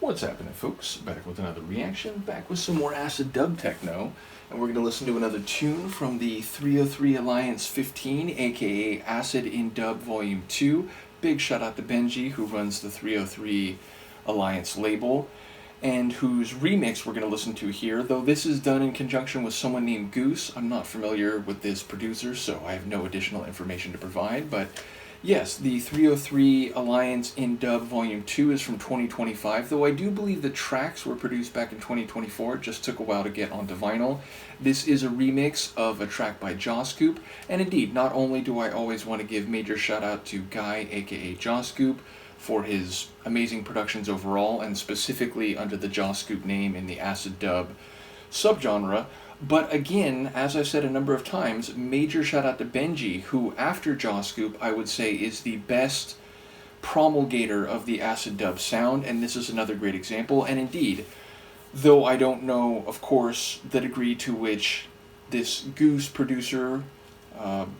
What's happening, folks? Back with another reaction, back with some more acid-dub-techno, and we're going to listen to another tune from the 303 Alliance 15, aka Acid in Dub Volume 2. Big shout out to Benji, who runs the 303 Alliance label, and whose remix we're going to listen to here, though this is done in conjunction with someone named Goose. I'm not familiar with this producer, so I have no additional information to provide, but yes, the 303 Alliance in Dub Volume 2 is from 2025, though I do believe the tracks were produced back in 2024. It just took a while to get onto vinyl. This is a remix of a track by Jah Scoop, and indeed, not only do I always want to give major shout out to Guy, aka Jah Scoop, for his amazing productions overall, and specifically under the Jah Scoop name in the acid dub subgenre. But again, as I've said a number of times, major shout out to Benji, who after Jah Scoop I would say is the best promulgator of the acid dub sound, and this is another great example. And indeed, though I don't know, of course, the degree to which this Goose producer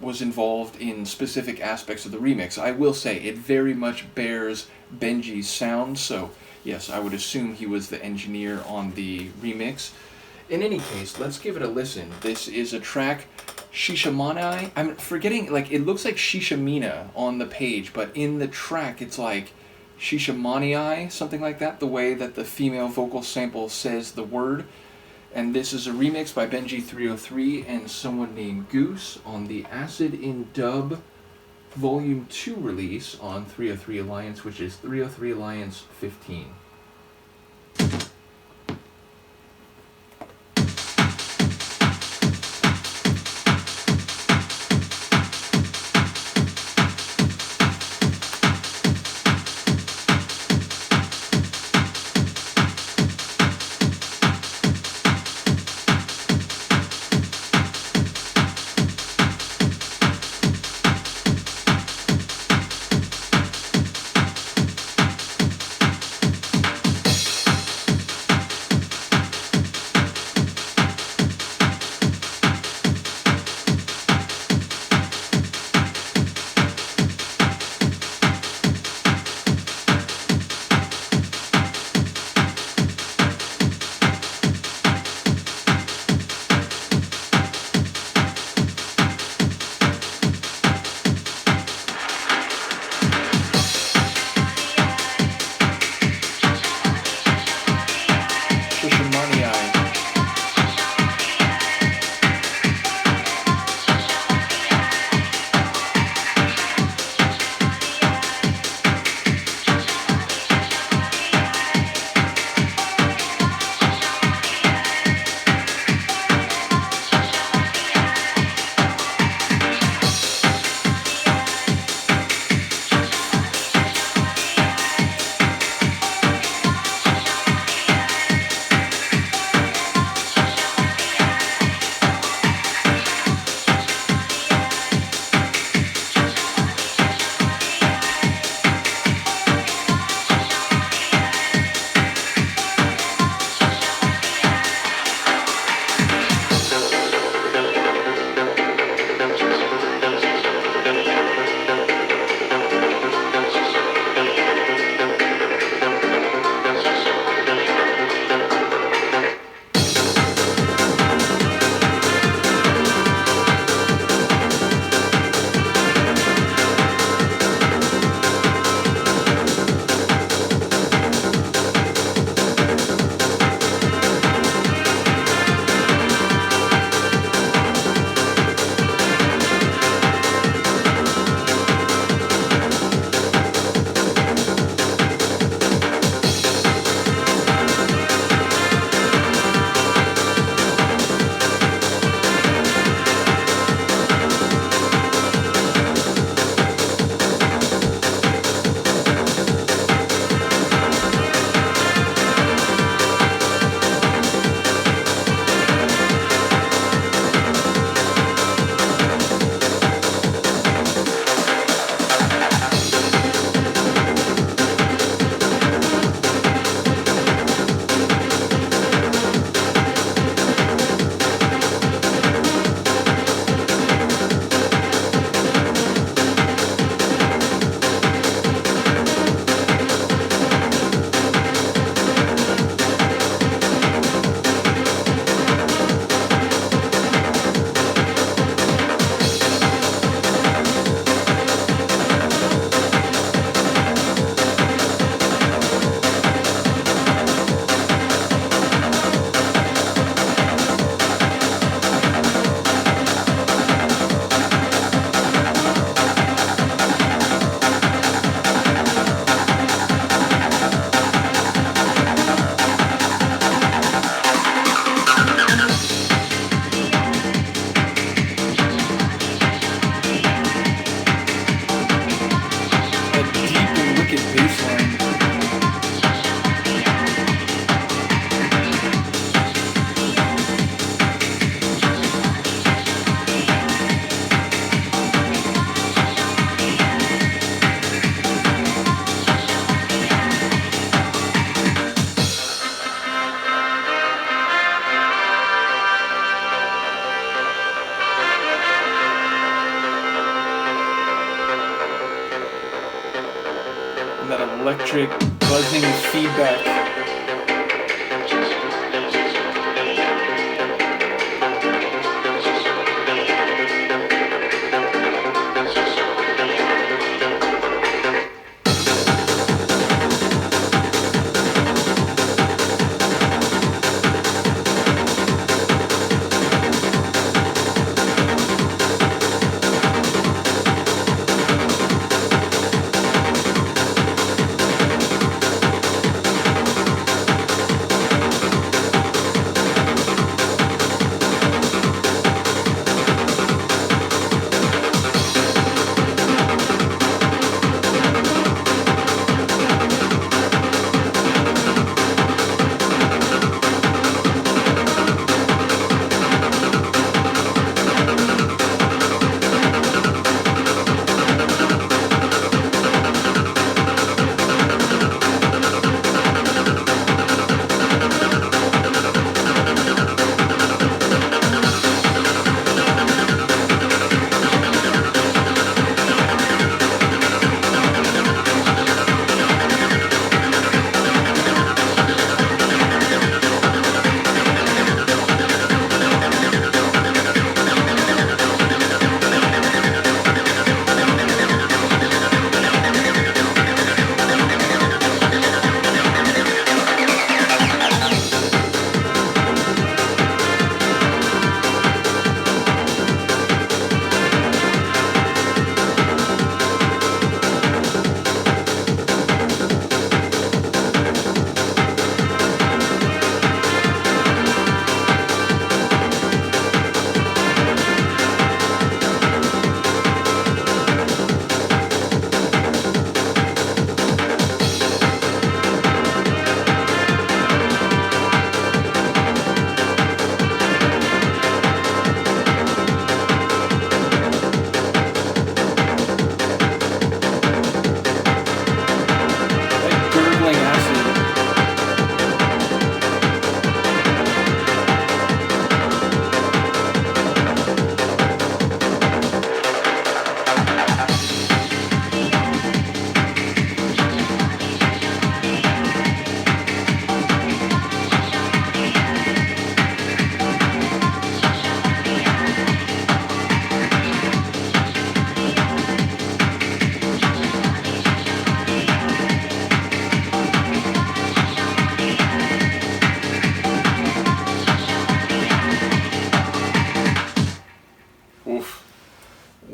was involved in specific aspects of the remix, I will say it very much bears Benji's sound, so yes, I would assume he was the engineer on the remix. In any case, let's give it a listen. This is a track, Shishamina. I'm forgetting, like, it looks like Shishamina on the page, but in the track it's like Shishamani, something like that, the way that the female vocal sample says the word. And this is a remix by Benji303 and someone named Goose on the Acid in Dub Volume 2 release on 303 Alliance, which is 303 Alliance 15. feedback.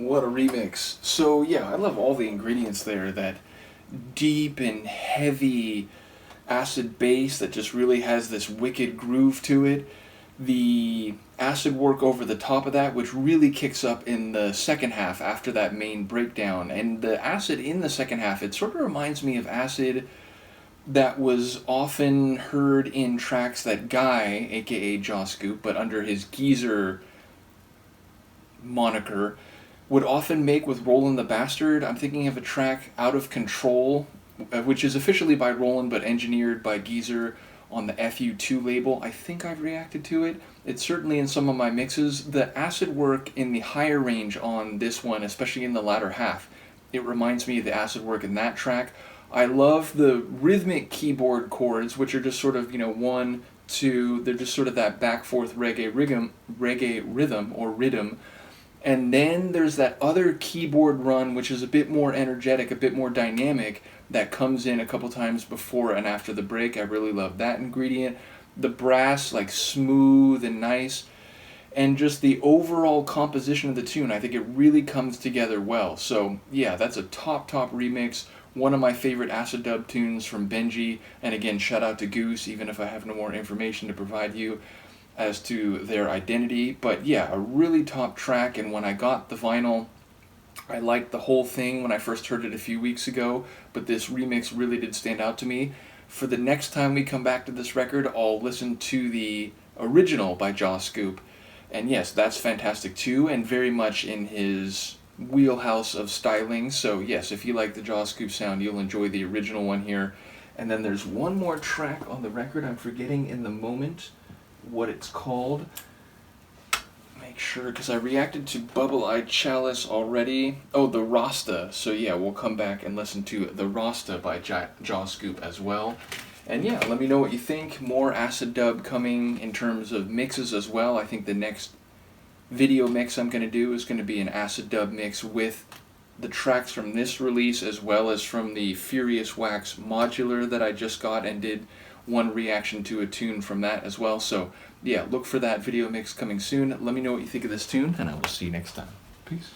What a remix. So yeah, I love all the ingredients there. That deep and heavy acid bass that just really has this wicked groove to it. The acid work over the top of that, which really kicks up in the second half after that main breakdown. And the acid in the second half, it sort of reminds me of acid that was often heard in tracks that Guy, aka Jah Scoop, but under his Geezer moniker, would often make with Roland the Bastard. I'm thinking of a track, Out of Control, which is officially by Roland but engineered by Geezer on the FU2 label. I think I've reacted to it. It's certainly in some of my mixes. The acid work in the higher range on this one, especially in the latter half, it reminds me of the acid work in that track. I love the rhythmic keyboard chords, which are just sort of, 1, 2, they're just sort of that back-forth reggae rhythm. And then there's that other keyboard run, which is a bit more energetic, a bit more dynamic, that comes in a couple times before and after the break. I really love that ingredient. The brass, like smooth and nice. And just the overall composition of the tune, I think it really comes together well. So yeah, that's a top remix. One of my favorite acid dub tunes from Benji. And again, shout out to Goose, even if I have no more information to provide you as to their identity. But yeah, a really top track, and when I got the vinyl, I liked the whole thing when I first heard it a few weeks ago, but this remix really did stand out to me. For the next time we come back to this record, I'll listen to the original by Jah Scoop, and yes, that's fantastic too, and very much in his wheelhouse of styling. So yes, if you like the Jah Scoop sound, you'll enjoy the original one here. And then there's one more track on the record, I'm forgetting in the moment what it's called. Make sure, because I reacted to Bubble Eyed Chalice already. Oh, the Rasta. So yeah, we'll come back and listen to the Rasta by Jah Scoop as well. And yeah, let me know what you think. More acid dub coming in terms of mixes as well. I think the next video mix I'm going to do is going to be an acid dub mix with the tracks from this release as well as from the Furious Wax modular that I just got and did one reaction to a tune from that as well. So yeah, look for that video mix coming soon. Let me know what you think of this tune, and I will see you next time. Peace.